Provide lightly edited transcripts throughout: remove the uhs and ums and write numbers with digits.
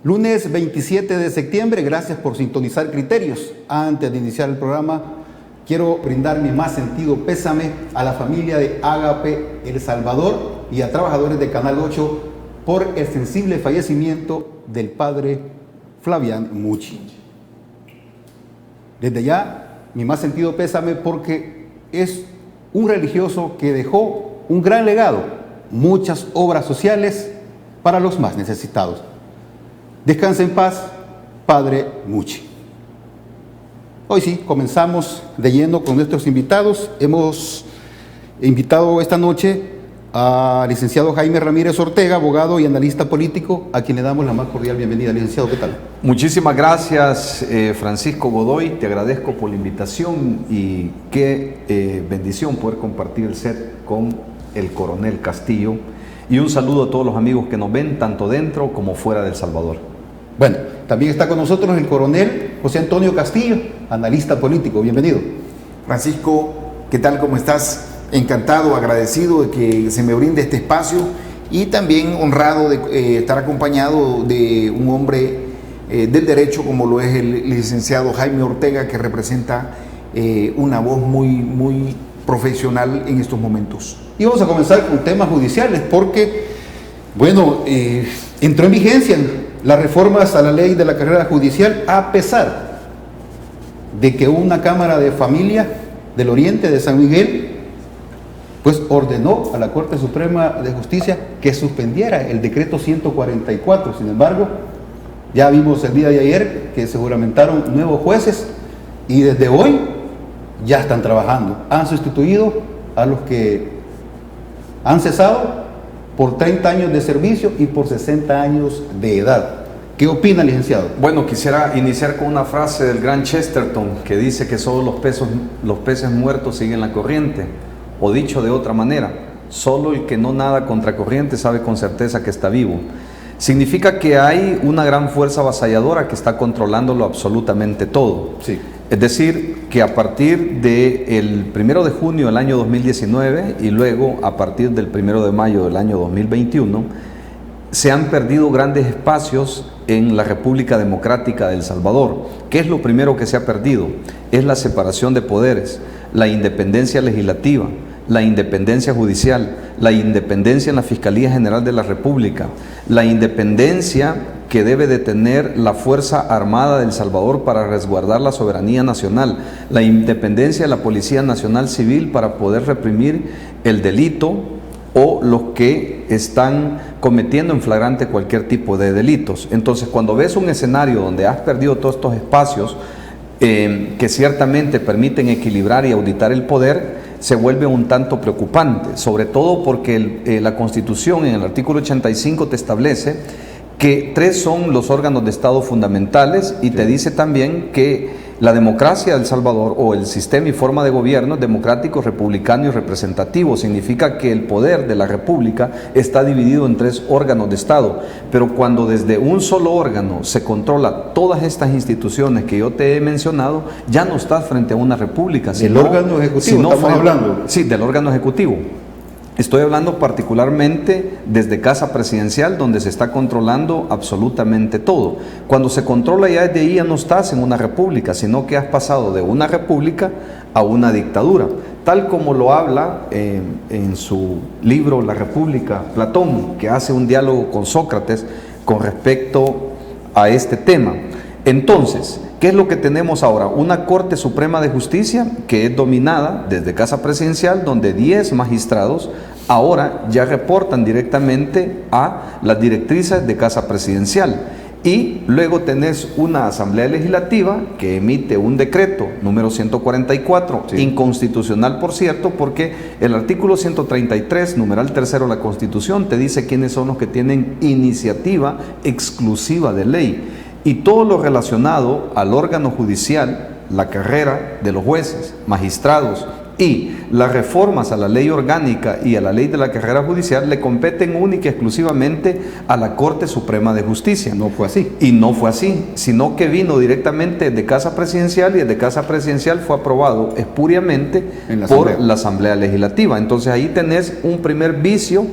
Lunes 27 de septiembre, gracias por sintonizar Criterios. Antes de iniciar el programa, quiero brindar mi más sentido pésame a la familia de Ágape El Salvador y a trabajadores de Canal 8 por el sensible fallecimiento del padre Flavián Muchi. Desde ya, mi más sentido pésame porque es un religioso que dejó un gran legado, muchas obras sociales para los más necesitados. Descansa en paz, Padre Muchi. Hoy sí, comenzamos de lleno con nuestros invitados. Hemos invitado esta noche al licenciado Jaime Ramírez Ortega, abogado y analista político, a quien le damos la más cordial bienvenida. Licenciado, ¿qué tal? Muchísimas gracias, Francisco Godoy. Te agradezco por la invitación y qué bendición poder compartir el set con el coronel Castillo. Y un saludo a todos los amigos que nos ven, tanto dentro como fuera de El Salvador. Bueno, también está con nosotros el coronel José Antonio Castillo, analista político. Bienvenido. Francisco, ¿qué tal? ¿Cómo estás? Encantado, agradecido de que se me brinde este espacio y también honrado de estar acompañado de un hombre del derecho como lo es el licenciado Jaime Ortega, que representa una voz muy profesional en estos momentos. Y vamos a comenzar con temas judiciales porque, bueno, entró en vigencia las reformas a la ley de la carrera judicial, a pesar de que una Cámara de Familia del Oriente de San Miguel pues ordenó a la Corte Suprema de Justicia que suspendiera el decreto 144. Sin embargo, ya vimos el día de ayer que se juramentaron nuevos jueces y desde hoy ya están trabajando. Han sustituido a los que han cesado por 30 años de servicio y por 60 años de edad. ¿Qué opina, licenciado? Bueno, quisiera iniciar con una frase del gran Chesterton que dice que solo los peces muertos siguen la corriente, o dicho de otra manera, solo el que no nada contra corriente sabe con certeza que está vivo. Significa que hay una gran fuerza avasalladora que está controlándolo absolutamente todo. Sí. Es decir, que a partir del 1 de junio del año 2019 y luego a partir del 1 de mayo del año 2021, se han perdido grandes espacios en la República Democrática de El Salvador. ¿Qué es lo primero que se ha perdido? Es la separación de poderes, la independencia legislativa, la independencia judicial, la independencia en la Fiscalía General de la República, la independencia que debe de tener la Fuerza Armada de El Salvador para resguardar la soberanía nacional, la independencia de la Policía Nacional Civil para poder reprimir el delito o los que están cometiendo en flagrante cualquier tipo de delitos. Entonces, cuando ves un escenario donde has perdido todos estos espacios que ciertamente permiten equilibrar y auditar el poder, se vuelve un tanto preocupante, sobre todo porque la Constitución en el artículo 85 te establece que 3 son los órganos de Estado fundamentales y te dice también que la democracia de El Salvador o el sistema y forma de gobierno es democrático, republicano y representativo. Significa que el poder de la República está dividido en 3 órganos de Estado, pero cuando desde un solo órgano se controla todas estas instituciones que yo te he mencionado, ya no estás frente a una república. Del órgano ejecutivo estamos hablando. Sí, del órgano ejecutivo. Estoy hablando particularmente desde Casa Presidencial, donde se está controlando absolutamente todo. Cuando se controla ya desde ahí ya no estás en una república, sino que has pasado de una república a una dictadura. Tal como lo habla en su libro La República, Platón, que hace un diálogo con Sócrates con respecto a este tema. Entonces, ¿qué es lo que tenemos ahora? Una Corte Suprema de Justicia que es dominada desde Casa Presidencial, donde 10 magistrados ahora ya reportan directamente a las directrices de Casa Presidencial. Y luego tenés una Asamblea Legislativa que emite un decreto número 144, Sí. inconstitucional por cierto, porque el artículo 133, numeral tercero de la Constitución, te dice quiénes son los que tienen iniciativa exclusiva de ley. Y todo lo relacionado al órgano judicial, la carrera de los jueces, magistrados, y las reformas a la ley orgánica y a la ley de la carrera judicial le competen única y exclusivamente a la Corte Suprema de Justicia. No fue así. Y no fue así, sino que vino directamente de Casa Presidencial y de Casa Presidencial fue aprobado espuriamente En la por Asamblea. la Asamblea Legislativa. Entonces ahí tenés un primer vicio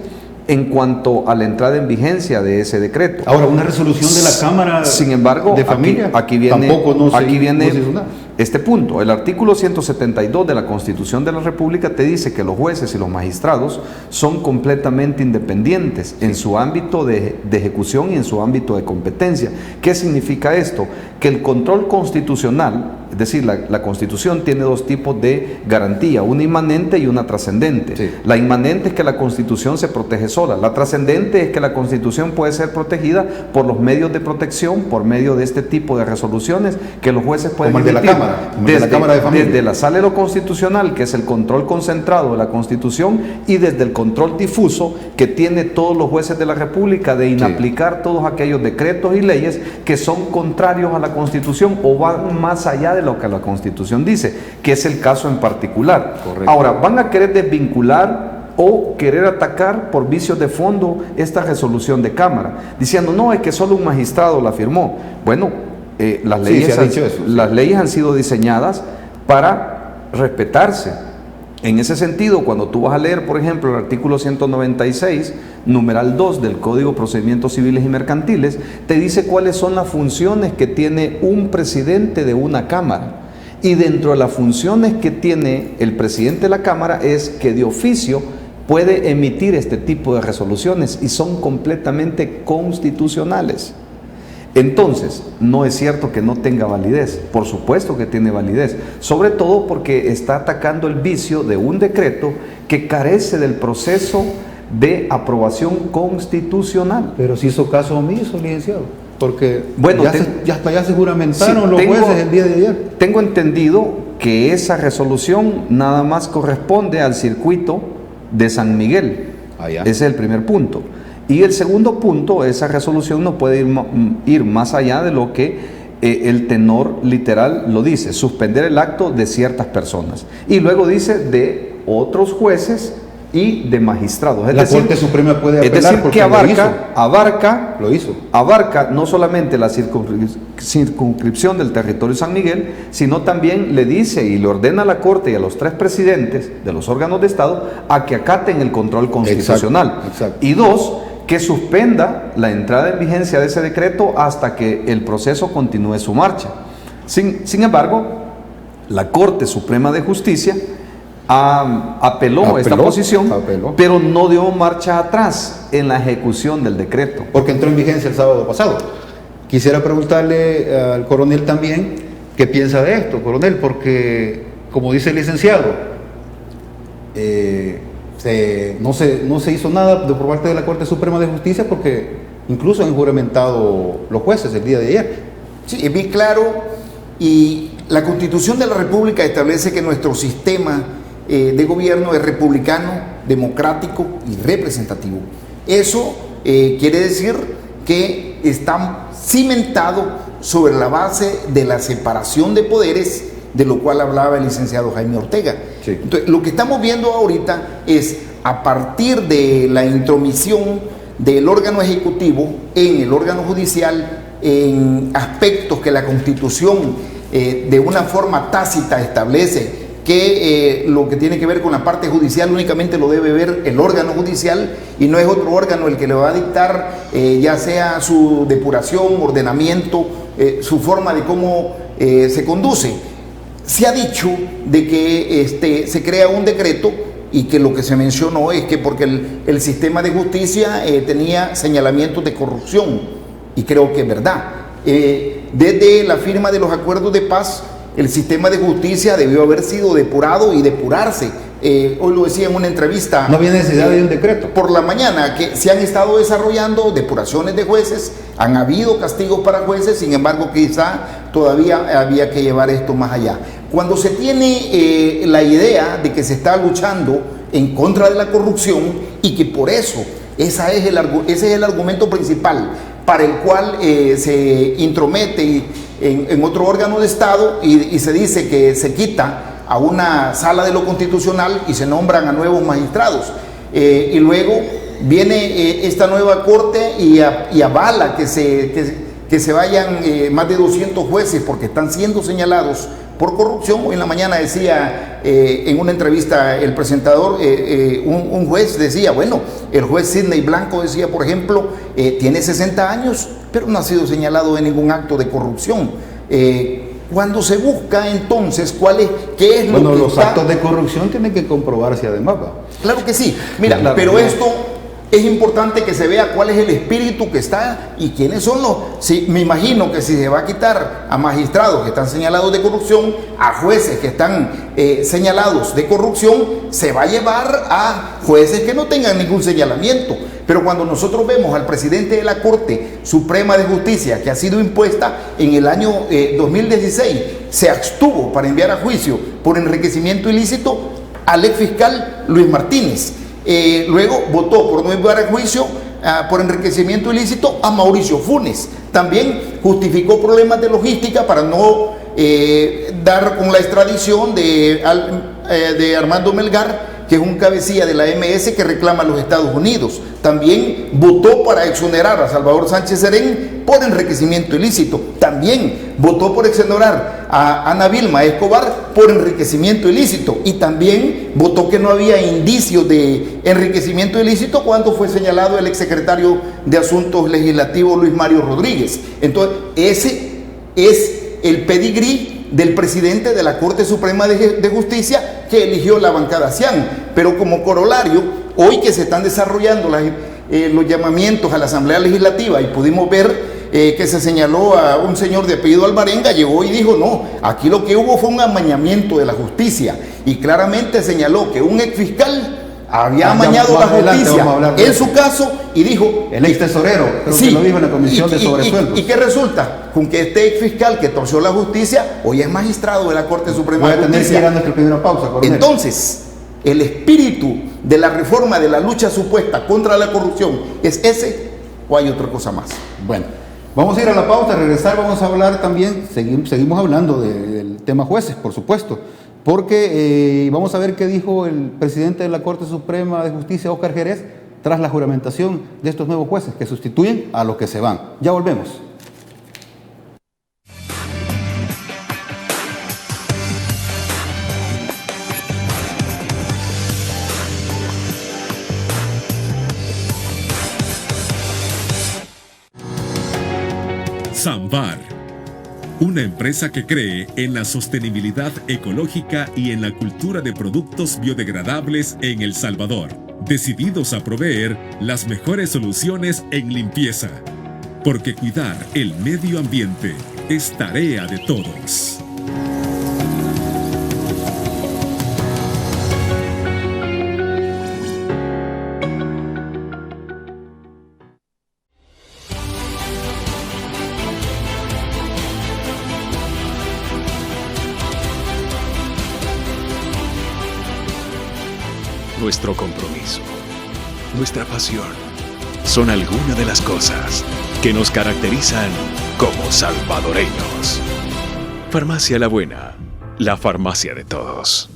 en cuanto a la entrada en vigencia de ese decreto. Ahora, una resolución de la Cámara Sin embargo, de Familia aquí viene, tampoco no se hizo nada. este punto. El artículo 172 de la Constitución de la República te dice que los jueces y los magistrados son completamente independientes en su ámbito de ejecución y en su ámbito de competencia. ¿Qué significa esto? Que el control constitucional, es decir, la Constitución tiene dos tipos de garantía, una inmanente y una trascendente. Sí. La inmanente es que la Constitución se protege sola, la trascendente es que la Constitución puede ser protegida por los medios de protección, por medio de este tipo de resoluciones que los jueces pueden Como el de la emitir. Cámara, como el de la Cámara de Familia. Desde la Sala de lo Constitucional, que es el control concentrado de la Constitución, y desde el control difuso que tiene todos los jueces de la República de inaplicar todos aquellos decretos y leyes que son contrarios a la Constitución o van más allá de lo que la Constitución dice, que es el caso en particular. Correcto. Ahora, van a querer desvincular o querer atacar por vicios de fondo esta resolución de Cámara, diciendo, no, es que solo un magistrado la firmó. Bueno, las Sí, leyes, se ha dicho eso, sí. las leyes han sido diseñadas para respetarse. En ese sentido, cuando tú vas a leer, por ejemplo, el artículo 196, numeral 2 del Código de Procedimientos Civiles y Mercantiles, te dice cuáles son las funciones que tiene un presidente de una Cámara. Y dentro de las funciones que tiene el presidente de la Cámara es que de oficio puede emitir este tipo de resoluciones y son completamente constitucionales. Entonces, no es cierto que no tenga validez, por supuesto que tiene validez, sobre todo porque está atacando el vicio de un decreto que carece del proceso de aprobación constitucional. Pero si hizo caso omiso, licenciado, porque Bueno, ya se juramentaron Sí, los jueces el día de ayer. Tengo entendido que esa resolución nada más corresponde al circuito de San Miguel. Allá. Ese es el primer punto. Y el segundo punto, esa resolución no puede ir más allá de lo que el tenor literal lo dice, suspender el acto de ciertas personas. Y luego dice de otros jueces y de magistrados. Es La decir, Corte Suprema puede apelar es decir, porque que lo hizo. abarca no solamente la circunscripción del territorio de San Miguel, sino también le dice y le ordena a la Corte y a los tres presidentes de los órganos de Estado a que acaten el control constitucional. Exacto. Y dos, que suspenda la entrada en vigencia de ese decreto hasta que el proceso continúe su marcha. Sin embargo, la Corte Suprema de Justicia apeló esta posición, pero no dio marcha atrás en la ejecución del decreto. Porque entró en vigencia el sábado pasado. Quisiera preguntarle al coronel también qué piensa de esto, coronel, porque como dice el licenciado, no se hizo nada por parte de la Corte Suprema de Justicia porque incluso han juramentado los jueces el día de ayer. Sí, es bien claro, y la Constitución de la República establece que nuestro sistema de gobierno es republicano, democrático y representativo. Eso quiere decir que está cimentado sobre la base de la separación de poderes, de lo cual hablaba el licenciado Jaime Ortega. Sí. Entonces, lo que estamos viendo ahorita es, a partir de la intromisión del órgano ejecutivo en el órgano judicial, en aspectos que la Constitución de una forma tácita establece que lo que tiene que ver con la parte judicial únicamente lo debe ver el órgano judicial y no es otro órgano el que le va a dictar ya sea su depuración, ordenamiento, su forma de cómo se conduce. Se ha dicho de que se crea un decreto y que lo que se mencionó es que porque el sistema de justicia tenía señalamientos de corrupción, y creo que es verdad. Desde la firma de los acuerdos de paz, el sistema de justicia debió haber sido depurado y depurarse. Hoy lo decía en una entrevista. No había necesidad de un decreto. Por la mañana, que se han estado desarrollando depuraciones de jueces, han habido castigos para jueces, sin embargo quizá todavía había que llevar esto más allá. Cuando se tiene la idea de que se está luchando en contra de la corrupción y que por eso ese es el argumento principal para el cual se intromete en otro órgano de Estado y se dice que se quita a una sala de lo constitucional y se nombran a nuevos magistrados. Y luego viene esta nueva corte y avala que se vayan más de 200 jueces porque están siendo señalados por corrupción. Hoy en la mañana decía en una entrevista el presentador, un juez decía, bueno, el juez Sidney Blanco decía, por ejemplo, tiene 60 años, pero no ha sido señalado en ningún acto de corrupción. Cuando se busca entonces qué es lo que los actos de corrupción tienen que comprobarse además, ¿va? Claro que sí, mira, claro, pero esto es importante que se vea cuál es el espíritu que está y quiénes son los... Sí, me imagino que si se va a quitar a magistrados que están señalados de corrupción, a jueces que están señalados de corrupción, se va a llevar a jueces que no tengan ningún señalamiento. Pero cuando nosotros vemos al presidente de la Corte Suprema de Justicia, que ha sido impuesta en el año 2016, se abstuvo para enviar a juicio por enriquecimiento ilícito al ex fiscal Luis Martínez. Luego votó por no enviar a juicio por enriquecimiento ilícito a Mauricio Funes. También justificó problemas de logística para no dar con la extradición de Armando Melgar, que es un cabecilla de la MS que reclama a los Estados Unidos. También votó para exonerar a Salvador Sánchez Serén por enriquecimiento ilícito. También votó por exonerar a Ana Vilma Escobar por enriquecimiento ilícito. Y también votó que no había indicios de enriquecimiento ilícito cuando fue señalado el exsecretario de Asuntos Legislativos Luis Mario Rodríguez. Entonces, ese es el pedigrí del presidente de la Corte Suprema de Justicia que eligió la bancada Cian. Pero como corolario, hoy que se están desarrollando los llamamientos a la Asamblea Legislativa y pudimos ver que se señaló a un señor de apellido Alvarenga, llegó y dijo, no, aquí lo que hubo fue un amañamiento de la justicia, y claramente señaló que un ex fiscal había amañado la justicia en su caso, y dijo... El ex tesorero, creo que lo dijo en la comisión de sobresueldos. ¿Y qué resulta? Con que este ex fiscal que torció la justicia, hoy es magistrado de la Corte Suprema de Justicia. Voy a tener que ir a nuestra primera pausa, coronel. Entonces, el espíritu de la reforma, de la lucha supuesta contra la corrupción, ¿es ese o hay otra cosa más? Bueno, vamos a ir a la pausa, regresar, vamos a hablar también, seguimos hablando del tema jueces, por supuesto, porque vamos a ver qué dijo el presidente de la Corte Suprema de Justicia, Óscar Jerez, tras la juramentación de estos nuevos jueces que sustituyen a los que se van. Ya volvemos. Sambar, una empresa que cree en la sostenibilidad ecológica y en la cultura de productos biodegradables en El Salvador, decididos a proveer las mejores soluciones en limpieza, porque cuidar el medio ambiente es tarea de todos. Nuestro compromiso, nuestra pasión, son algunas de las cosas que nos caracterizan como salvadoreños. Farmacia La Buena, la farmacia de todos.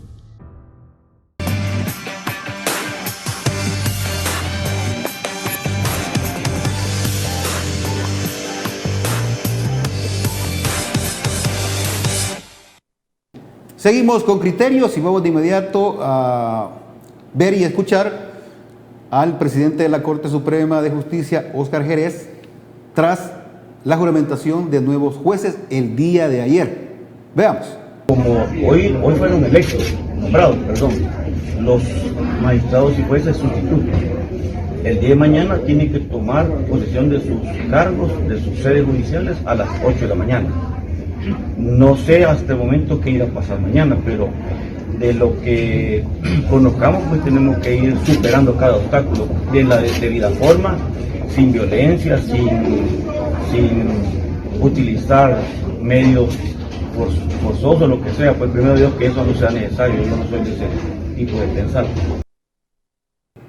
Seguimos con criterios y vamos de inmediato a ver y escuchar al presidente de la Corte Suprema de Justicia, Óscar Jerez, tras la juramentación de nuevos jueces el día de ayer. Veamos. Como hoy fueron nombrados, los magistrados y jueces sustitutos. El día de mañana tienen que tomar posesión de sus cargos, de sus sedes judiciales a las 8 de la mañana. No sé hasta el momento qué irá a pasar mañana, pero de lo que conozcamos, pues tenemos que ir superando cada obstáculo de la debida forma, sin violencia, sin utilizar medios forzosos, lo que sea. Pues primero Dios que eso no sea necesario. Yo no soy de ese tipo de pensar.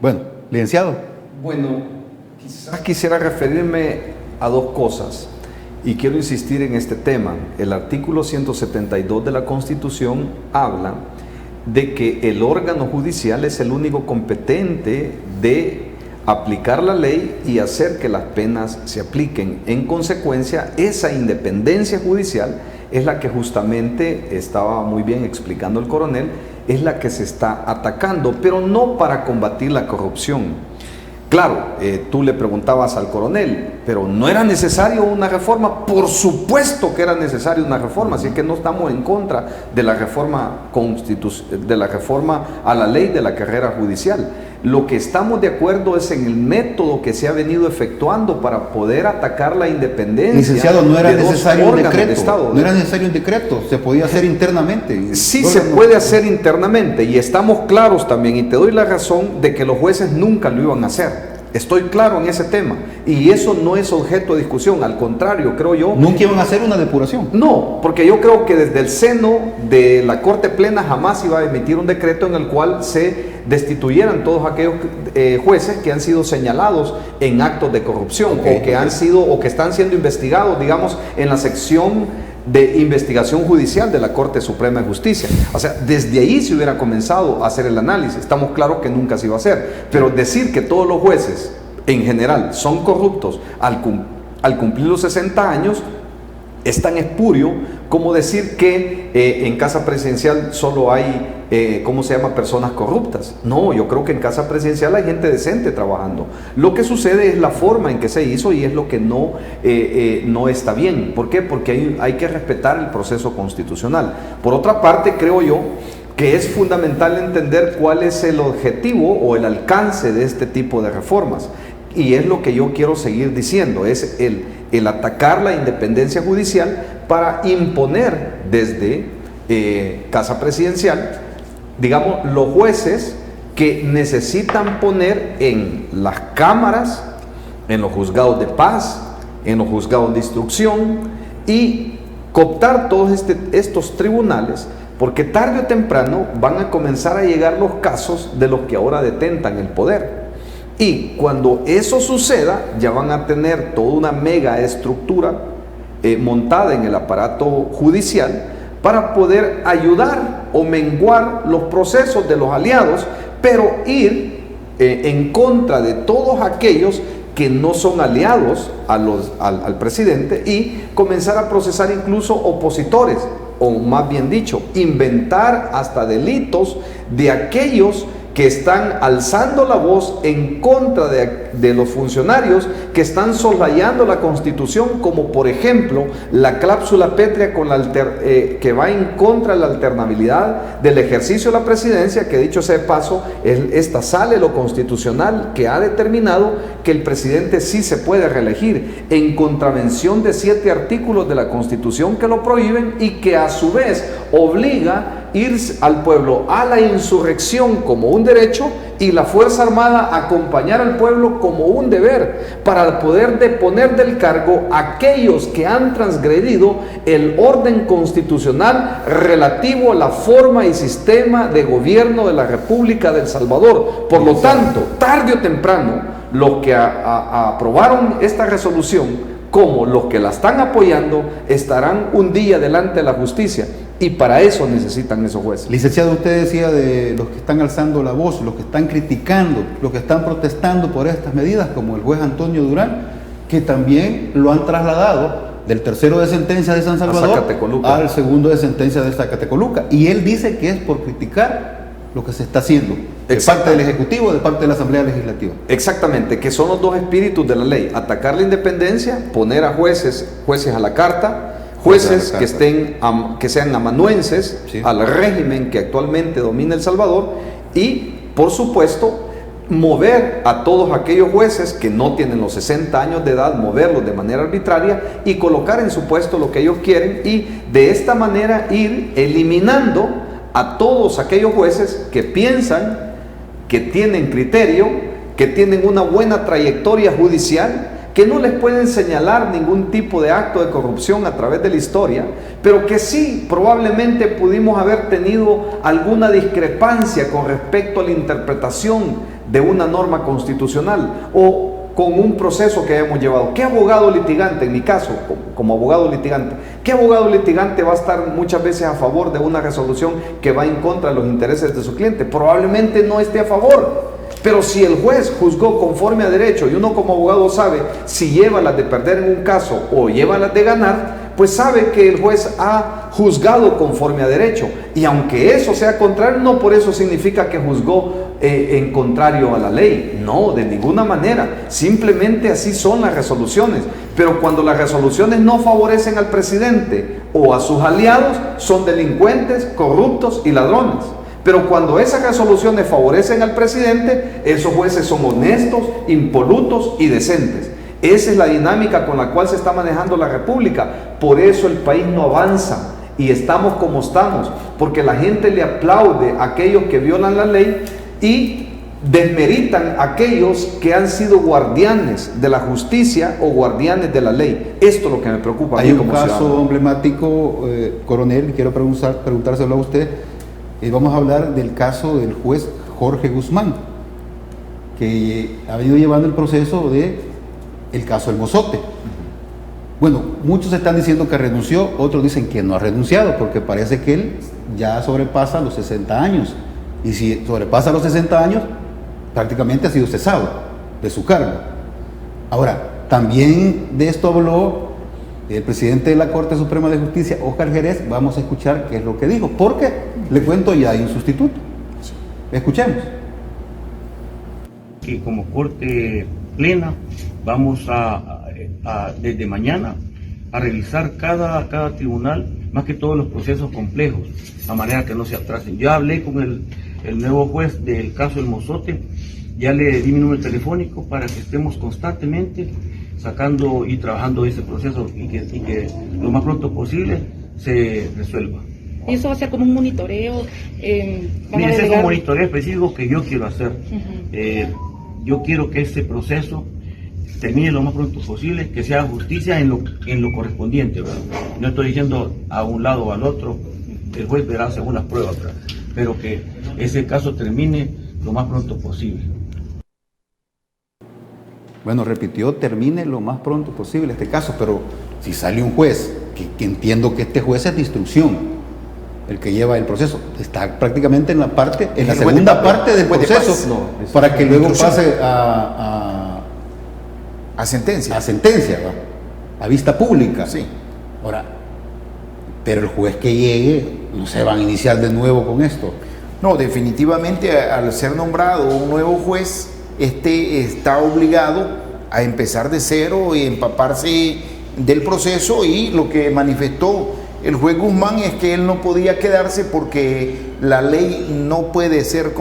Bueno, licenciado. Bueno, quizás quisiera referirme a dos cosas y quiero insistir en este tema. El artículo 172 de la Constitución habla de que el órgano judicial es el único competente de aplicar la ley y hacer que las penas se apliquen. En consecuencia, esa independencia judicial es la que justamente estaba muy bien explicando el coronel, es la que se está atacando, pero no para combatir la corrupción. Claro, tú le preguntabas al coronel, pero ¿no era necesario una reforma? Por supuesto que era necesaria una reforma, así que no estamos en contra de la reforma a la ley de la carrera judicial. Lo que estamos de acuerdo es en el método que se ha venido efectuando para poder atacar la independencia. Licenciado, no era necesario un decreto, de Estado. no era necesario un decreto, se podía hacer internamente. Sí se puede hacer internamente y estamos claros también, y te doy la razón de que los jueces nunca lo iban a hacer. Estoy claro en ese tema y eso no es objeto de discusión, al contrario, creo yo. ¿Nunca iban a hacer una depuración? No, porque yo creo que desde el seno de la Corte Plena jamás iba a emitir un decreto en el cual se destituyeran todos aquellos jueces que han sido señalados en actos de corrupción o que están siendo investigados, digamos, en la sección de investigación judicial de la Corte Suprema de Justicia. O sea, desde ahí se hubiera comenzado a hacer el análisis. Estamos claros que nunca se iba a hacer, pero decir que todos los jueces en general son corruptos al cumplir los 60 años es tan espurio como decir que en Casa Presidencial solo hay personas corruptas. No, yo creo que en Casa Presidencial hay gente decente trabajando. Lo que sucede es la forma en que se hizo y es lo que no está bien. ¿Por qué? Porque hay que respetar el proceso constitucional. Por otra parte, creo yo que es fundamental entender cuál es el objetivo o el alcance de este tipo de reformas. Y es lo que yo quiero seguir diciendo, es el atacar la independencia judicial para imponer desde Casa Presidencial, digamos, los jueces que necesitan poner en las cámaras, en los juzgados de paz, en los juzgados de instrucción y cooptar todos estos tribunales, porque tarde o temprano van a comenzar a llegar los casos de los que ahora detentan el poder. Y cuando eso suceda, ya van a tener toda una mega estructura montada en el aparato judicial para poder ayudar o menguar los procesos de los aliados, pero ir en contra de todos aquellos que no son aliados al presidente y comenzar a procesar incluso opositores, o más bien dicho, inventar hasta delitos de aquellos que están alzando la voz en contra de los funcionarios que están soslayando la Constitución, como por ejemplo la cláusula pétrea que va en contra de la alternabilidad del ejercicio de la presidencia, que dicho sea de paso, esta sale lo constitucional que ha determinado que el presidente sí se puede reelegir, en contravención de 7 artículos de la Constitución que lo prohíben y que a su vez obliga ir al pueblo a la insurrección como un derecho y la Fuerza Armada a acompañar al pueblo como un deber para poder deponer del cargo a aquellos que han transgredido el orden constitucional relativo a la forma y sistema de gobierno de la República de El Salvador. Por lo tanto, tarde o temprano, los que aprobaron esta resolución como los que la están apoyando estarán un día delante de la justicia. Y para eso necesitan esos jueces. Licenciado, usted decía de los que están alzando la voz, los que están criticando, los que están protestando por estas medidas, como el juez Antonio Durán, que también lo han trasladado del tercero de sentencia de San Salvador al segundo de sentencia de Zacatecoluca. Y él dice que es por criticar lo que se está haciendo de parte del Ejecutivo, de parte de la Asamblea Legislativa. Exactamente, que son los dos espíritus de la ley: atacar la independencia, poner a jueces a la carta, jueces que sean amanuenses al régimen que actualmente domina El Salvador y, por supuesto, mover a todos aquellos jueces que no tienen los 60 años de edad, moverlos de manera arbitraria y colocar en su puesto lo que ellos quieren, y de esta manera ir eliminando a todos aquellos jueces que piensan, que tienen criterio, que tienen una buena trayectoria judicial, que no les pueden señalar ningún tipo de acto de corrupción a través de la historia, pero que sí probablemente pudimos haber tenido alguna discrepancia con respecto a la interpretación de una norma constitucional o con un proceso que hemos llevado. ¿Qué abogado litigante, en mi caso, como abogado litigante, qué abogado litigante va a estar muchas veces a favor de una resolución que va en contra de los intereses de su cliente? Probablemente no esté a favor. Pero si el juez juzgó conforme a derecho y uno como abogado sabe si lleva las de perder en un caso o lleva las de ganar, pues sabe que el juez ha juzgado conforme a derecho. Y aunque eso sea contrario, no por eso significa que juzgó en contrario a la ley. No, de ninguna manera. Simplemente así son las resoluciones. Pero cuando las resoluciones no favorecen al presidente o a sus aliados, son delincuentes, corruptos y ladrones. Pero cuando esas resoluciones favorecen al presidente, esos jueces son honestos, impolutos y decentes. Esa es la dinámica con la cual se está manejando la República. Por eso el país no avanza y estamos como estamos, porque la gente le aplaude a aquellos que violan la ley y desmeritan a aquellos que han sido guardianes de la justicia o guardianes de la ley. Esto es lo que me preocupa. Hay un caso emblemático, coronel, quiero preguntárselo a usted. Vamos a hablar del caso del juez Jorge Guzmán, que ha venido llevando el proceso del caso del Mozote. Bueno, muchos están diciendo que renunció, otros dicen que no ha renunciado, porque parece que él ya sobrepasa los 60 años. Y si sobrepasa los 60 años, prácticamente ha sido cesado de su cargo. Ahora, también de esto habló el presidente de la Corte Suprema de Justicia, Óscar Jerez. Vamos a escuchar qué es lo que dijo, porque le cuento, ya hay un sustituto. Escuchemos. Que como Corte Plena vamos desde mañana a revisar cada tribunal, más que todos los procesos complejos, a manera que no se atrasen. Yo hablé con el nuevo juez del caso del Mozote, ya le di mi número telefónico para que estemos constantemente sacando y trabajando ese proceso y que lo más pronto posible se resuelva. ¿Y eso va a ser como un monitoreo? Mire, ese es un monitoreo específico que yo quiero hacer. Yo quiero que este proceso termine lo más pronto posible, que sea justicia en lo correspondiente, ¿verdad? No estoy diciendo a un lado o al otro, el juez verá según las pruebas, ¿verdad? Pero que ese caso termine lo más pronto posible. Bueno, repitió, termine lo más pronto posible este caso, pero si sale un juez, que entiendo que este juez es de instrucción, el que lleva el proceso, está prácticamente en la segunda parte del proceso, para que luego pase a sentencia. A sentencia, ¿va? A vista pública. Sí. Ahora, pero el juez que llegue, no se van a iniciar de nuevo con esto. No, definitivamente al ser nombrado un nuevo juez, está obligado a empezar de cero y empaparse del proceso, y lo que manifestó el juez Guzmán es que él no podía quedarse porque la ley no puede ser,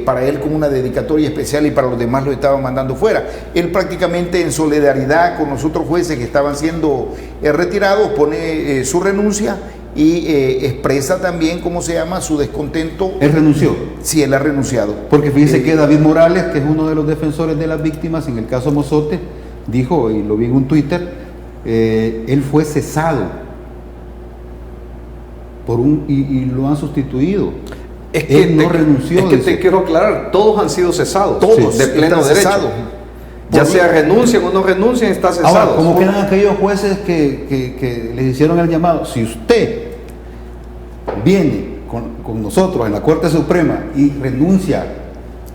para él como una dedicatoria especial y para los demás lo estaban mandando fuera. Él prácticamente en solidaridad con los otros jueces que estaban siendo retirados pone su renuncia y expresa también, su descontento. ¿Él renunció? Sí, él ha renunciado. Porque fíjense que David Morales, que es uno de los defensores de las víctimas en el caso Mozote, dijo, y lo vi en un Twitter, él fue cesado y lo han sustituido. Es que él no renunció. Es que te quiero aclarar, todos han sido cesados, todos de pleno derecho. Cesado. Ya sea renuncian o no renuncian, está cesado. Ahora, ¿cómo quedan aquellos jueces que les hicieron el llamado? Si usted viene con nosotros en la Corte Suprema y renuncia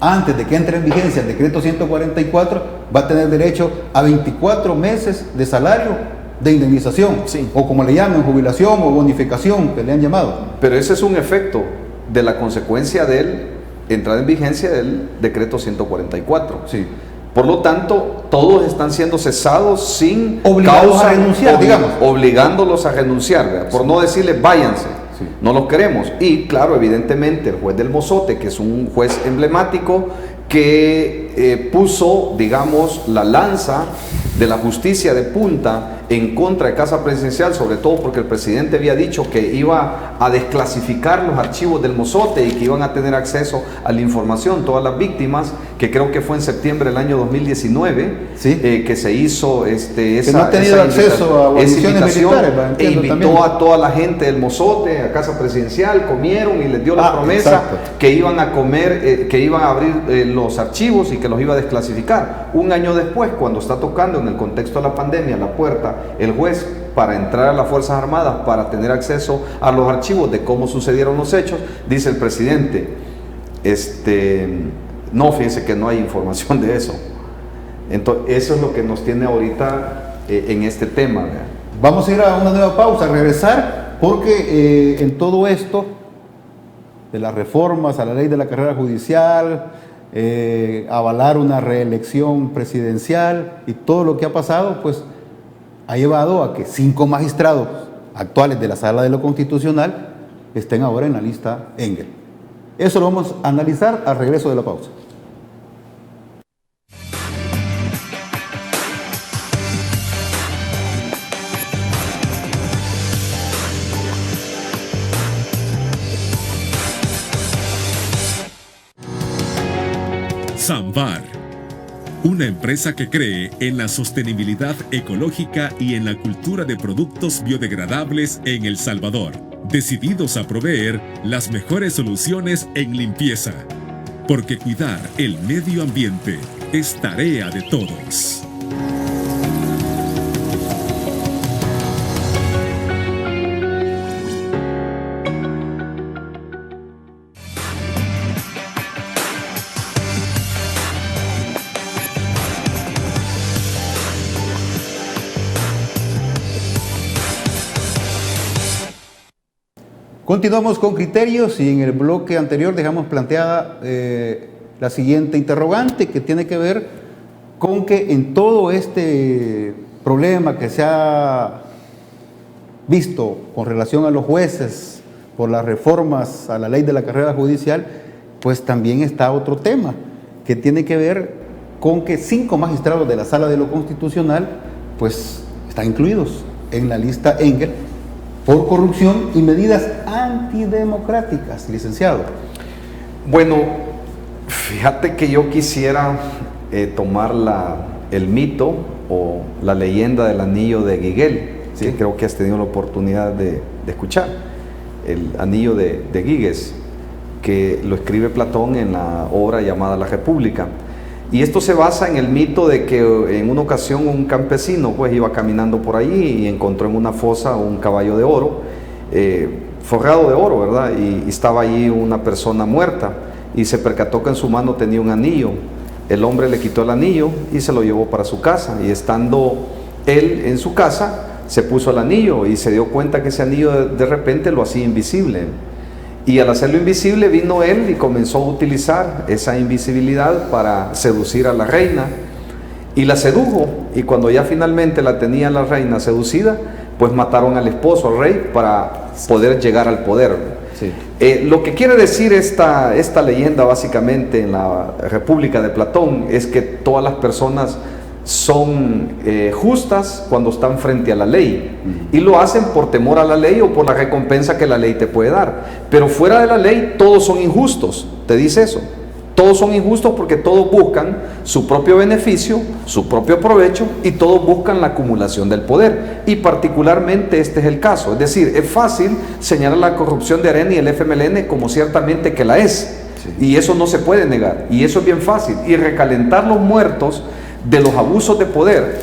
antes de que entre en vigencia el decreto 144, va a tener derecho a 24 meses de salario de indemnización, sí, o como le llaman, jubilación o bonificación, que le han llamado. Pero ese es un efecto de la consecuencia de entrada en vigencia del decreto 144. Sí. Por lo tanto, todos están siendo cesados sin obligados causa, a renunciar, digamos. Obligándolos a renunciar, ¿verdad? Por no decirles váyanse. Sí. No los queremos. Y claro, evidentemente el juez del Mozote, que es un juez emblemático, que puso, digamos, la lanza de la justicia de punta en contra de Casa Presidencial, sobre todo porque el presidente había dicho que iba a desclasificar los archivos del Mozote y que iban a tener acceso a la información, todas las víctimas, que creo que fue en septiembre del año 2019, ¿sí? Que se hizo que no ha tenido acceso a guarniciones militares, e invitó también a toda la gente del Mozote a Casa Presidencial, comieron y les dio la promesa exacto. que iban a comer, que iban a abrir los archivos y que los iba a desclasificar. Un año después, cuando está tocando en el contexto de la pandemia la puerta el juez para entrar a las Fuerzas Armadas para tener acceso a los archivos de cómo sucedieron los hechos, dice el presidente, no, fíjese que no hay información de eso. Entonces, eso es lo que nos tiene ahorita en este tema, ¿verdad? Vamos a ir a una nueva pausa, a regresar, porque en todo esto de las reformas a la ley de la carrera judicial, avalar una reelección presidencial y todo lo que ha pasado, pues ha llevado a que 5 magistrados actuales de la Sala de lo Constitucional estén ahora en la lista Engel. Eso lo vamos a analizar al regreso de la pausa. Samvar, una empresa que cree en la sostenibilidad ecológica y en la cultura de productos biodegradables en El Salvador, decididos a proveer las mejores soluciones en limpieza, porque cuidar el medio ambiente es tarea de todos. Continuamos con criterios y en el bloque anterior dejamos planteada la siguiente interrogante que tiene que ver con que en todo este problema que se ha visto con relación a los jueces por las reformas a la ley de la carrera judicial, pues también está otro tema que tiene que ver con que 5 magistrados de la Sala de lo Constitucional pues están incluidos en la lista Engel por corrupción y medidas antidemocráticas, licenciado. Bueno, fíjate que yo quisiera tomar el mito o la leyenda del anillo de Giguel, ¿sí? Que creo que has tenido la oportunidad de escuchar. El anillo de Giges, que lo escribe Platón en la obra llamada La República. Y esto se basa en el mito de que en una ocasión un campesino pues iba caminando por allí y encontró en una fosa un caballo de oro, forrado de oro, ¿verdad? Y estaba allí una persona muerta y se percató que en su mano tenía un anillo. El hombre le quitó el anillo y se lo llevó para su casa, y estando él en su casa se puso el anillo y se dio cuenta que ese anillo de repente lo hacía invisible. Y al hacerlo invisible vino él y comenzó a utilizar esa invisibilidad para seducir a la reina, y la sedujo, y cuando ya finalmente la tenía la reina seducida, pues mataron al esposo, al rey, para poder llegar al poder. Sí. Lo que quiere decir esta leyenda básicamente en la República de Platón es que todas las personas son justas cuando están frente a la ley, y lo hacen por temor a la ley o por la recompensa que la ley te puede dar. Pero fuera de la ley todos son injustos, te dice eso. Todos son injustos porque todos buscan su propio beneficio, su propio provecho, y todos buscan la acumulación del poder. Y particularmente este es el caso. Es decir, es fácil señalar la corrupción de Arena y el FMLN como ciertamente que la es. Sí. Y eso no se puede negar. Y eso es bien fácil. Y recalentar los muertos de los abusos de poder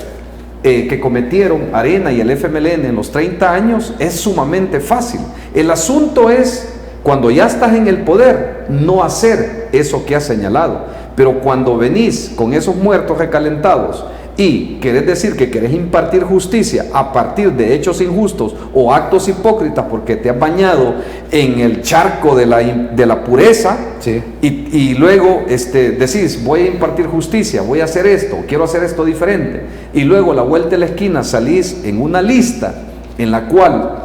que cometieron Arena y el FMLN en los 30 años es sumamente fácil. El asunto es, cuando ya estás en el poder, no hacer eso que has señalado. Pero cuando venís con esos muertos recalentados y querés decir que querés impartir justicia a partir de hechos injustos o actos hipócritas porque te has bañado en el charco de la pureza, sí, y luego decís, voy a impartir justicia, voy a hacer esto, quiero hacer esto diferente, y luego a la vuelta de la esquina salís en una lista en la cual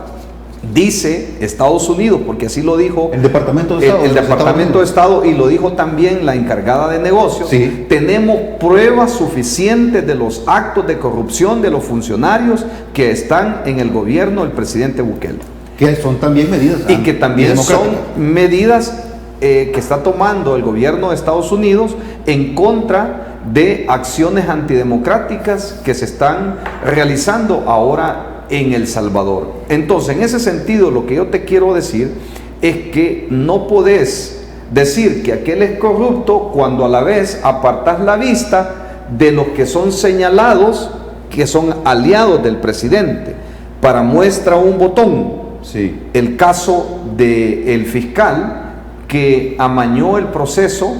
Dice Estados Unidos, porque así lo dijo El Departamento de Estado. el Departamento de Estado, y lo dijo también la encargada de negocios. Sí. Tenemos pruebas suficientes de los actos de corrupción de los funcionarios que están en el gobierno del presidente Bukele. Que son también medidas. Y que también son democráticas. medidas que está tomando el gobierno de Estados Unidos en contra de acciones antidemocráticas que se están realizando ahora en El Salvador. Entonces, en ese sentido, lo que yo te quiero decir es que no podés decir que aquel es corrupto cuando a la vez apartás la vista de los que son señalados, que son aliados del presidente. Para muestra un botón, Sí. el caso del fiscal que amañó el proceso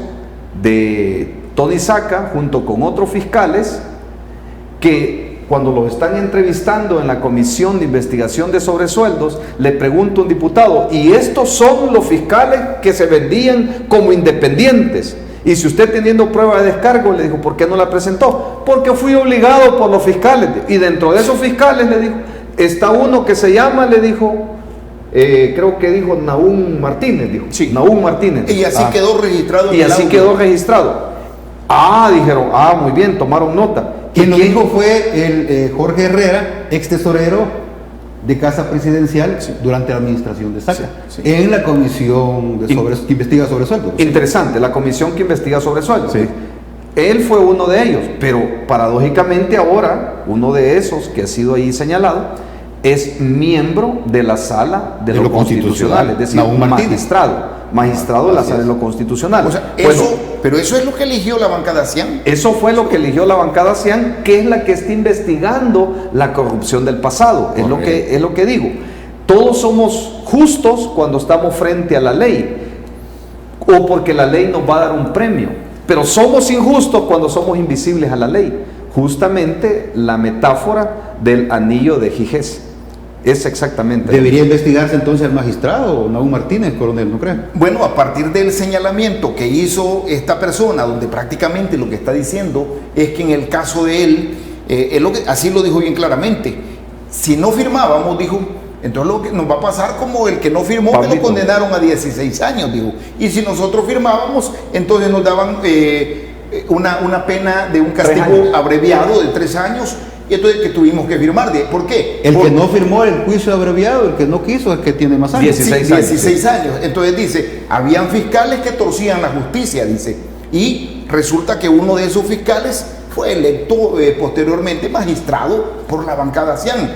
de Tony Saca junto con otros fiscales que cuando los están entrevistando en la Comisión de Investigación de Sobresueldos, le pregunta un diputado, ¿y estos son los fiscales que se vendían como independientes? Y si usted teniendo prueba de descargo, le dijo, ¿por qué no la presentó? Porque fui obligado por los fiscales. Y dentro de esos fiscales, le dijo, está uno que se llama, le dijo, creo que dijo Nahum Martínez, dijo. Sí. Nahum Martínez. Y así quedó registrado. Y en el así audio. quedó registrado. Dijeron, muy bien, tomaron nota. Quien lo quién? dijo fue el Jorge Herrera, ex tesorero de Casa Presidencial durante la administración de Saca, en la comisión que investiga sobre sueldos. Interesante, la comisión que investiga sobre sueldos. Sí. Él fue uno de ellos, pero paradójicamente ahora, uno de esos que ha sido ahí señalado, es miembro de la Sala de lo Constitucional, es decir, Nahum Martínez. magistrado de la Sala de lo Constitucional. O sea, Bueno, pero eso es lo que eligió la bancada Cian. eso fue lo que eligió la bancada Cian, que es la que está investigando la corrupción del pasado. Es lo que digo. Todos somos justos cuando estamos frente a la ley, o porque la ley nos va a dar un premio. Pero somos injustos cuando somos invisibles a la ley. Justamente la metáfora del anillo de Gigés. Es exactamente. Debería investigarse entonces el magistrado Nahum Martínez, coronel, ¿no cree? Bueno, a partir del señalamiento que hizo esta persona, donde prácticamente lo que está diciendo es que en el caso de él, así lo dijo bien claramente, si no firmábamos, dijo, entonces lo que nos va a pasar como el que no firmó, que lo condenaron a 16 años, dijo, y si nosotros firmábamos, entonces nos daban una pena de un castigo abreviado de 3 años, y entonces que tuvimos que firmar. ¿Por qué? El que no firmó el juicio abreviado, el que no quiso, es que tiene más años. 16 años. Entonces dice, habían fiscales que torcían la justicia, dice, y resulta que uno de esos fiscales fue electo posteriormente magistrado por la bancada Cian.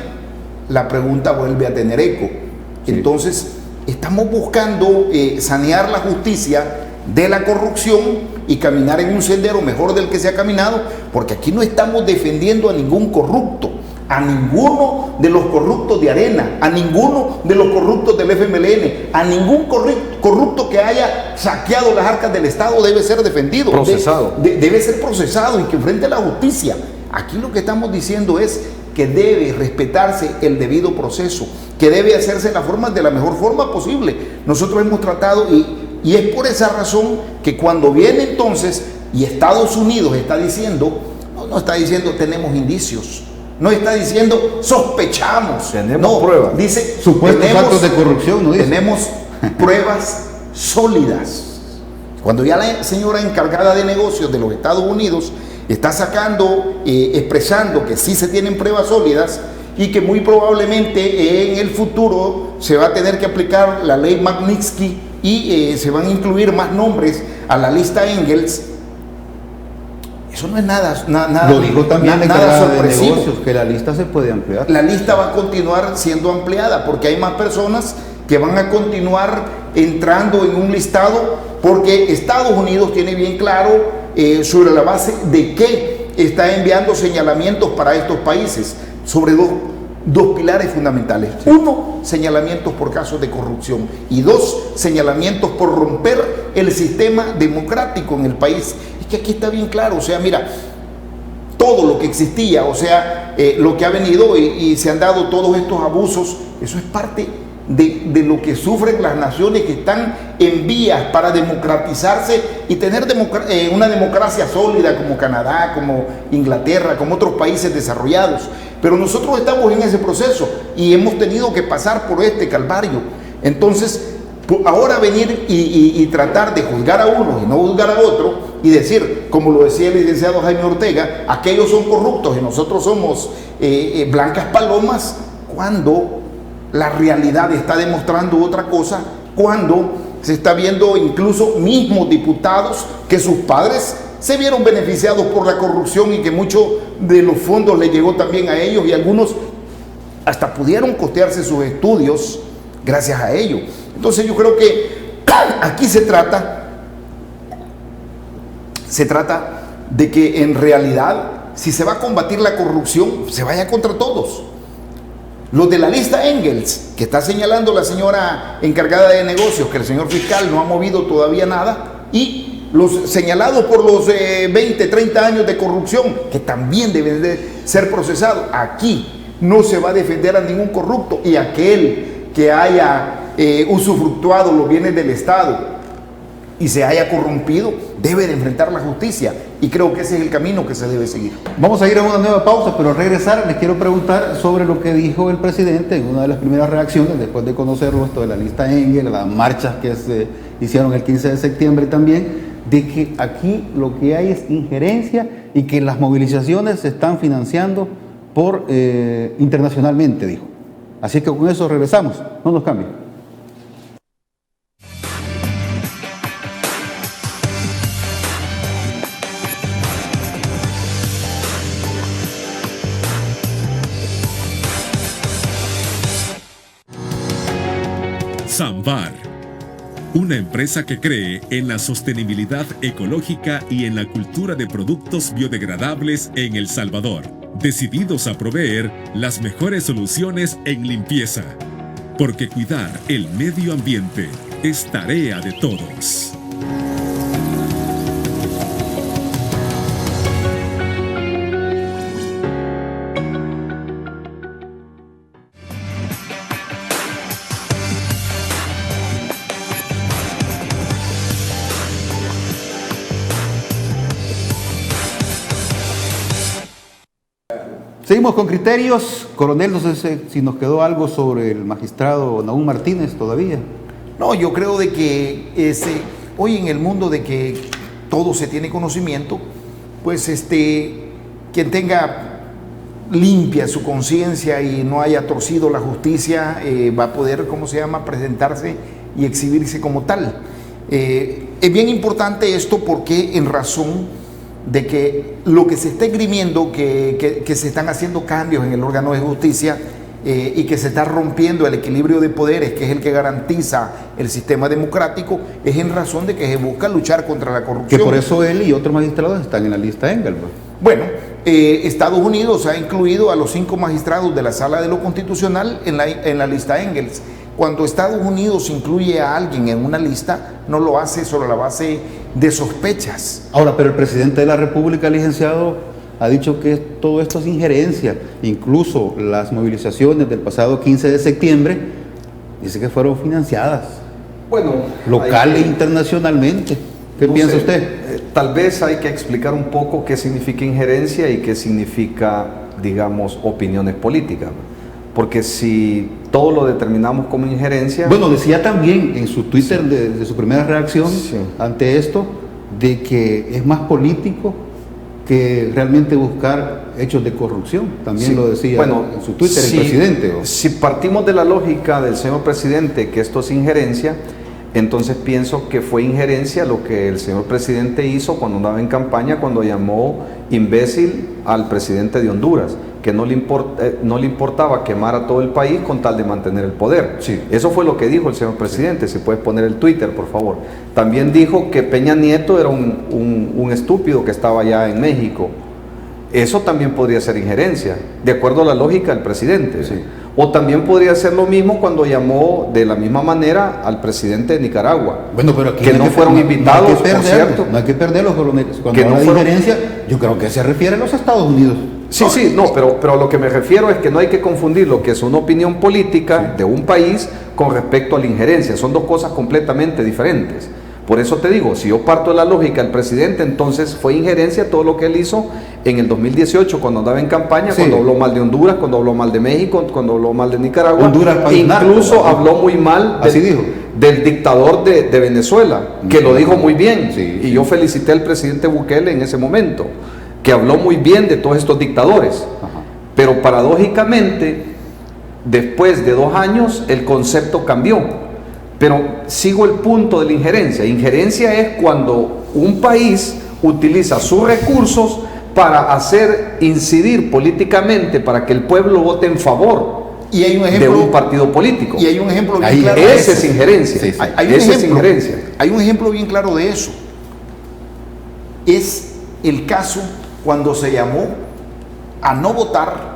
La pregunta vuelve a tener eco. Entonces, estamos buscando sanear la justicia de la corrupción y caminar en un sendero mejor del que se ha caminado, porque aquí no estamos defendiendo a ningún corrupto, a ninguno de los corruptos de Arena, a ninguno de los corruptos del FMLN, a ningún corrupto que haya saqueado las arcas del Estado debe ser defendido, procesado. Debe ser procesado y que enfrente a la justicia. Aquí lo que estamos diciendo es que debe respetarse el debido proceso, que debe hacerse de la mejor forma posible. Nosotros hemos tratado y es por esa razón que cuando viene entonces y Estados Unidos está diciendo, no está diciendo tenemos indicios, no está diciendo sospechamos, tenemos pruebas, dice supuestos actos de corrupción, no dice. Tenemos pruebas sólidas. Cuando ya la señora encargada de negocios de los Estados Unidos está sacando, expresando que sí se tienen pruebas sólidas y que muy probablemente en el futuro se va a tener que aplicar la ley Magnitsky y se van a incluir más nombres a la lista Engels. Eso no es nada lo dijo también la nada encargada de sorpresivo. negocios, que la lista se puede ampliar. La lista va a continuar siendo ampliada porque hay más personas que van a continuar entrando en un listado, porque Estados Unidos tiene bien claro sobre la base de qué está enviando señalamientos para estos países, sobre dos pilares fundamentales. Uno, señalamientos por casos de corrupción, y dos, señalamientos por romper el sistema democrático en el país. Es que aquí está bien claro, o sea, mira, todo lo que existía, o sea, lo que ha venido y se han dado todos estos abusos, eso es parte de lo que sufren las naciones que están en vías para democratizarse y tener una democracia sólida, como Canadá, como Inglaterra, como otros países desarrollados. Pero nosotros estamos en ese proceso y hemos tenido que pasar por este calvario. Entonces, ahora venir y tratar de juzgar a uno y no juzgar a otro y decir, como lo decía el licenciado Jaime Ortega, aquellos son corruptos y nosotros somos blancas palomas, cuando la realidad está demostrando otra cosa, cuando se está viendo incluso mismos diputados que sus padres se vieron beneficiados por la corrupción y que mucho de los fondos les llegó también a ellos y algunos hasta pudieron costearse sus estudios gracias a ello. Entonces yo creo que aquí se trata de que en realidad, si se va a combatir la corrupción, se vaya contra todos. Los de la lista Engels, que está señalando la señora encargada de negocios, que el señor fiscal no ha movido todavía nada, y los señalados por los 20, 30 años de corrupción, que también deben de ser procesados. Aquí no se va a defender a ningún corrupto, y aquel que haya usufructuado los bienes del Estado y se haya corrompido, debe de enfrentar la justicia, y creo que ese es el camino que se debe seguir. Vamos a ir a una nueva pausa, pero al regresar les quiero preguntar sobre lo que dijo el presidente en una de las primeras reacciones después de conocerlo, esto de la lista Engel, las marchas que se hicieron el 15 de septiembre también, de que aquí lo que hay es injerencia y que las movilizaciones se están financiando por internacionalmente, dijo. Así que con eso regresamos, no nos cambien. Samvar, una empresa que cree en la sostenibilidad ecológica y en la cultura de productos biodegradables en El Salvador, decididos a proveer las mejores soluciones en limpieza, porque cuidar el medio ambiente es tarea de todos. Seguimos con criterios. Coronel, no sé si nos quedó algo sobre el magistrado Nahum Martínez todavía. No, yo creo de que hoy en el mundo de que todo se tiene conocimiento, pues quien tenga limpia su conciencia y no haya torcido la justicia, va a poder, presentarse y exhibirse como tal. Es bien importante esto porque en razón de que lo que se está esgrimiendo, que se están haciendo cambios en el órgano de justicia y que se está rompiendo el equilibrio de poderes, que es el que garantiza el sistema democrático, es en razón de que se busca luchar contra la corrupción. Que por eso él y otros magistrados están en la lista Engelberg. Bueno, Estados Unidos ha incluido a los 5 magistrados de la Sala de lo Constitucional en la lista Engels. Cuando Estados Unidos incluye a alguien en una lista, no lo hace sobre la base de sospechas. Ahora, pero el presidente de la República, licenciado, ha dicho que todo esto es injerencia. Incluso las movilizaciones del pasado 15 de septiembre, dice que fueron financiadas. Bueno, local e internacionalmente. ¿Qué piensa usted? Tal vez hay que explicar un poco qué significa injerencia y qué significa, digamos, opiniones políticas. Porque si todo lo determinamos como injerencia... Bueno, decía también en su Twitter de su primera reacción ante esto, de que es más político que realmente buscar hechos de corrupción. También lo decía en su Twitter el presidente. Si partimos de la lógica del señor presidente que esto es injerencia, entonces pienso que fue injerencia lo que el señor presidente hizo cuando andaba en campaña, cuando llamó imbécil al presidente de Honduras, que no le importaba quemar a todo el país con tal de mantener el poder. Sí. Eso fue lo que dijo el señor presidente. Si puedes poner el Twitter, por favor. También dijo que Peña Nieto era un estúpido que estaba allá en México. Eso también podría ser injerencia, de acuerdo a la lógica del presidente. Sí. O también podría ser lo mismo cuando llamó de la misma manera al presidente de Nicaragua. Bueno, pero aquí que no fueron invitados, por cierto. No hay que perderlos, coroneles. Cuando habla de injerencia, yo creo que se refiere a los Estados Unidos. Pero a lo que me refiero es que no hay que confundir lo que es una opinión política de un país con respecto a la injerencia. Son dos cosas completamente diferentes. Por eso te digo, si yo parto de la lógica del presidente, entonces fue injerencia todo lo que él hizo en el 2018, cuando andaba en campaña, Sí. cuando habló mal de Honduras, cuando habló mal de México, cuando habló mal de Nicaragua. Honduras, país incluso narco, habló muy mal así dijo. del dictador de Venezuela, que lo dijo muy bien. Sí, y sí. yo felicité al presidente Bukele en ese momento, que habló muy bien de todos estos dictadores. Ajá. Pero paradójicamente, después de 2 años, el concepto cambió. Pero sigo el punto de la injerencia. Injerencia es cuando un país utiliza sus recursos para hacer incidir políticamente para que el pueblo vote en favor Y hay un de ejemplo, un partido político. y hay un ejemplo bien Ahí, claro de Esa eso. es injerencia. Sí, sí. Hay un Esa es ejemplo, injerencia. hay un ejemplo bien claro de eso. Es el caso cuando se llamó a no votar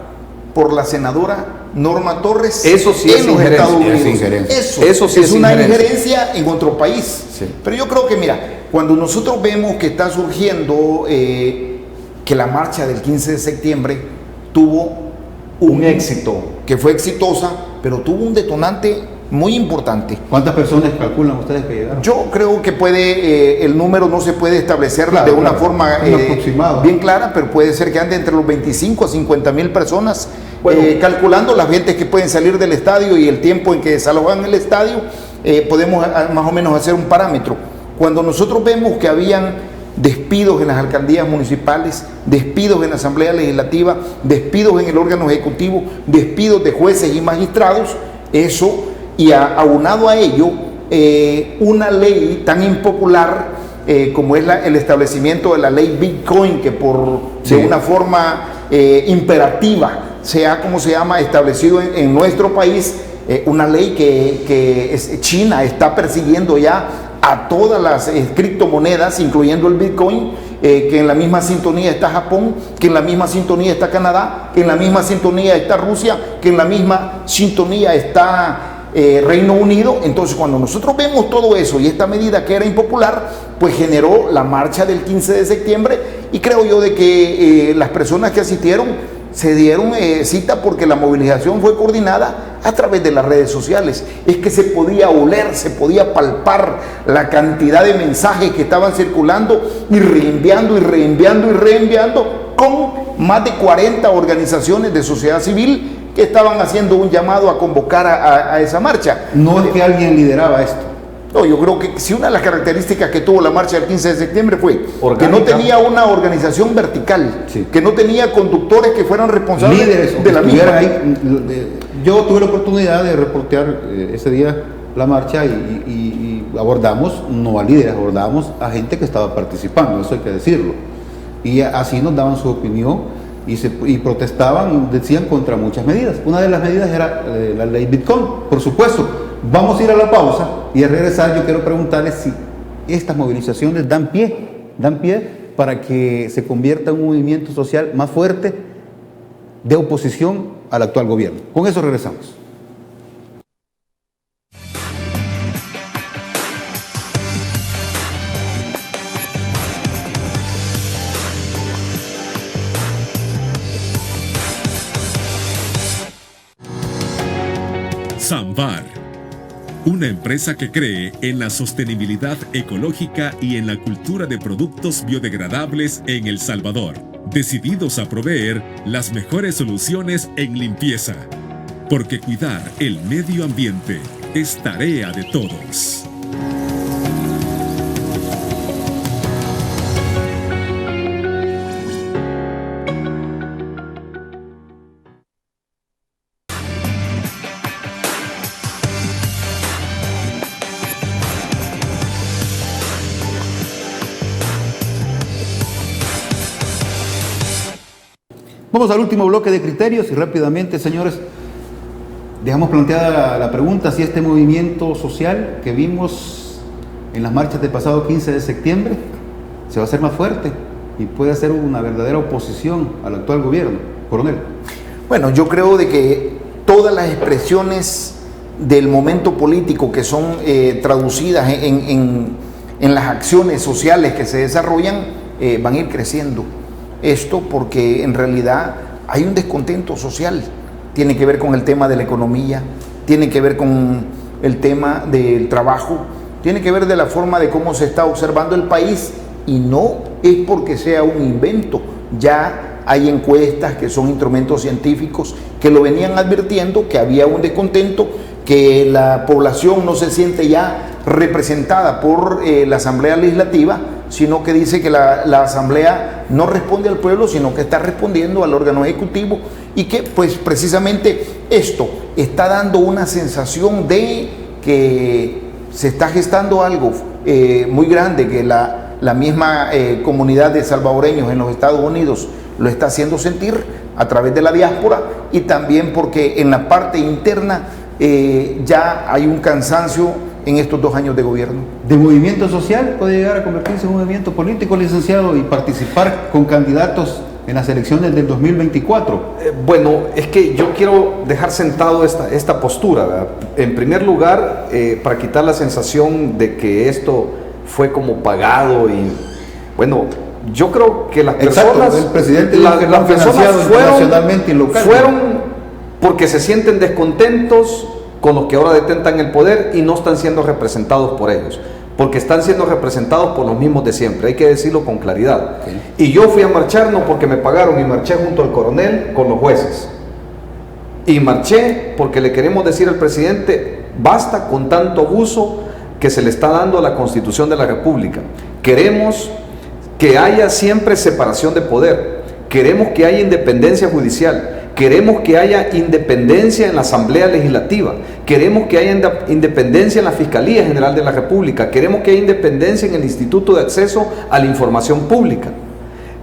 por la senadora Norma Torres Eso sí en es los injerencia. Estados Unidos. Es injerencia. Eso sí es es una injerencia. injerencia en otro país. Sí. Pero yo creo que, mira, cuando nosotros vemos que está surgiendo que la marcha del 15 de septiembre tuvo Un éxito. que fue exitosa, pero tuvo un detonante muy importante. ¿Cuántas personas calculan ustedes que llegaron? Yo creo que el número no se puede establecer Claro, de una claro. forma Un aproximado. bien clara, pero puede ser que ande entre los 25 a 50 mil personas, Bueno. calculando las gentes que pueden salir del estadio y el tiempo en que desalojan el estadio, podemos más o menos hacer un parámetro. Cuando nosotros vemos que habían despidos en las alcaldías municipales, despidos en la Asamblea Legislativa, despidos en el órgano ejecutivo, despidos de jueces y magistrados, eso, y aunado a ello, una ley tan impopular como es el establecimiento de la ley Bitcoin, que Sí. de una forma imperativa sea, como se llama, establecido en nuestro país, una ley que China está persiguiendo ya a todas las criptomonedas, incluyendo el Bitcoin, que en la misma sintonía está Japón, que en la misma sintonía está Canadá, que en la misma sintonía está Rusia, que en la misma sintonía está Reino Unido. Entonces, cuando nosotros vemos todo eso y esta medida que era impopular, pues generó la marcha del 15 de septiembre, y creo yo de que las personas que asistieron se dieron cita porque la movilización fue coordinada a través de las redes sociales. Es que se podía oler, se podía palpar la cantidad de mensajes que estaban circulando y reenviando y reenviando y reenviando, con más de 40 organizaciones de sociedad civil que estaban haciendo un llamado a convocar a esa marcha. No es que alguien lideraba esto. No, yo creo que si una de las características que tuvo la marcha del 15 de septiembre fue Orgánica. que no tenía una organización vertical, Sí. que no tenía conductores que fueran responsables Líderes o de que la estuvieran misma. ahí. Yo tuve la oportunidad de reportear ese día la marcha y abordamos, no a líderes, abordamos a gente que estaba participando, eso hay que decirlo. Y así nos daban su opinión y protestaban, decían contra muchas medidas. Una de las medidas era la ley Bitcoin, por supuesto. Vamos a ir a la pausa y al regresar yo quiero preguntarles si estas movilizaciones dan pie para que se convierta en un movimiento social más fuerte de oposición al actual gobierno. Con eso regresamos. Samvar, una empresa que cree en la sostenibilidad ecológica y en la cultura de productos biodegradables en El Salvador, decididos a proveer las mejores soluciones en limpieza, porque cuidar el medio ambiente es tarea de todos. Vamos al último bloque de criterios y rápidamente, señores, dejamos planteada la pregunta si este movimiento social que vimos en las marchas del pasado 15 de septiembre se va a hacer más fuerte y puede ser una verdadera oposición al actual gobierno. Coronel. Bueno, yo creo de que todas las expresiones del momento político que son traducidas en las acciones sociales que se desarrollan van a ir creciendo. Esto porque en realidad hay un descontento social, tiene que ver con el tema de la economía, tiene que ver con el tema del trabajo, tiene que ver de la forma de cómo se está observando el país, y no es porque sea un invento. Ya hay encuestas que son instrumentos científicos que lo venían advirtiendo, que había un descontento, que la población no se siente ya representada por la Asamblea Legislativa, sino que dice que la Asamblea no responde al pueblo, sino que está respondiendo al órgano ejecutivo, y que pues precisamente esto está dando una sensación de que se está gestando algo muy grande, que la misma comunidad de salvadoreños en los Estados Unidos lo está haciendo sentir a través de la diáspora, y también porque en la parte interna ya hay un cansancio en estos 2 años de gobierno. ¿De movimiento social puede llegar a convertirse en un movimiento político, licenciado, y participar con candidatos en las elecciones del 2024? Bueno, es que yo quiero dejar sentado esta postura, ¿verdad? En primer lugar, para quitar la sensación de que esto fue como pagado, y bueno, yo creo que las personas, el presidente las personas internacionalmente y local, fueron porque se sienten descontentos con los que ahora detentan el poder y no están siendo representados por ellos, porque están siendo representados por los mismos de siempre, hay que decirlo con claridad. Okay. Y yo fui a marchar no porque me pagaron, y marché junto al coronel con los jueces, y marché porque le queremos decir al presidente: basta con tanto abuso que se le está dando a la Constitución de la República. Queremos que haya siempre separación de poder, queremos que haya independencia judicial, queremos que haya independencia en la Asamblea Legislativa, queremos que haya independencia en la Fiscalía General de la República, queremos que haya independencia en el Instituto de Acceso a la Información Pública.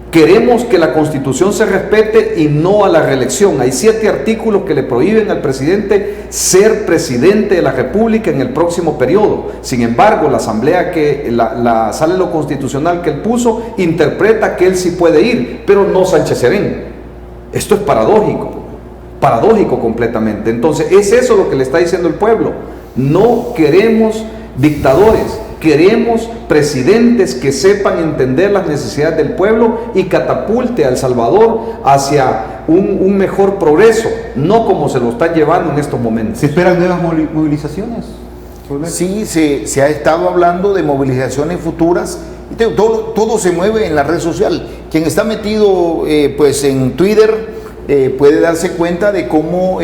Queremos que la Constitución se respete y no a la reelección. Hay 7 artículos que le prohíben al presidente ser presidente de la República en el próximo periodo. Sin embargo, la Asamblea, que la sala de lo constitucional que él puso, interpreta que él sí puede ir, pero no Sánchez Serén. Esto es paradójico completamente. Entonces, es eso lo que le está diciendo el pueblo. No queremos dictadores, queremos presidentes que sepan entender las necesidades del pueblo y catapulte a El Salvador hacia un mejor progreso, no como se lo están llevando en estos momentos. ¿Se esperan nuevas movilizaciones? Sí, se ha estado hablando de movilizaciones futuras. Todo se mueve en la red social. Quien está metido pues en Twitter puede darse cuenta de cómo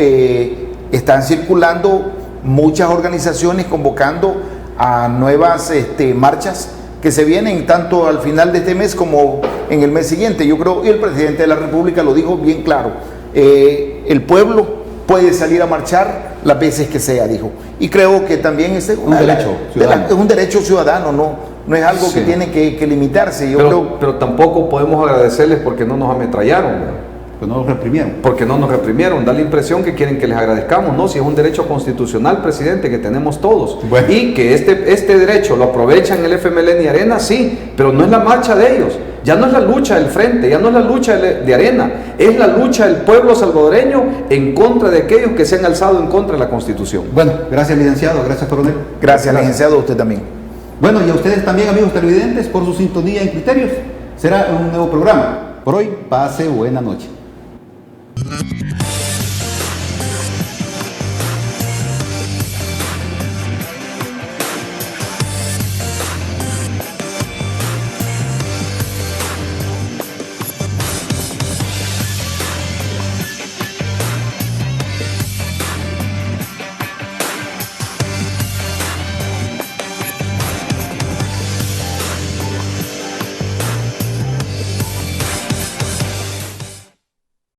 están circulando muchas organizaciones convocando a nuevas marchas que se vienen tanto al final de este mes como en el mes siguiente. Yo creo, y el presidente de la República lo dijo bien claro, el pueblo puede salir a marchar las veces que sea, dijo. Y creo que también es un derecho ciudadano, no es algo que tiene que limitarse. Pero tampoco podemos agradecerles porque no nos ametrallaron, ¿verdad? No nos reprimieron. Porque no nos reprimieron. Da la impresión que quieren que les agradezcamos. No, si es un derecho constitucional, presidente, que tenemos todos. Bueno. Y que este derecho lo aprovechan el FMLN y Arena, sí, pero no es la marcha de ellos. Ya no es la lucha del frente, ya no es la lucha de Arena, es la lucha del pueblo salvadoreño en contra de aquellos que se han alzado en contra de la Constitución. Bueno, gracias, licenciado, gracias, coronel. Gracias, licenciado, a usted también. Bueno, y a ustedes también, amigos televidentes, por su sintonía en Criterios. Será un nuevo programa. Por hoy, pase buena noche.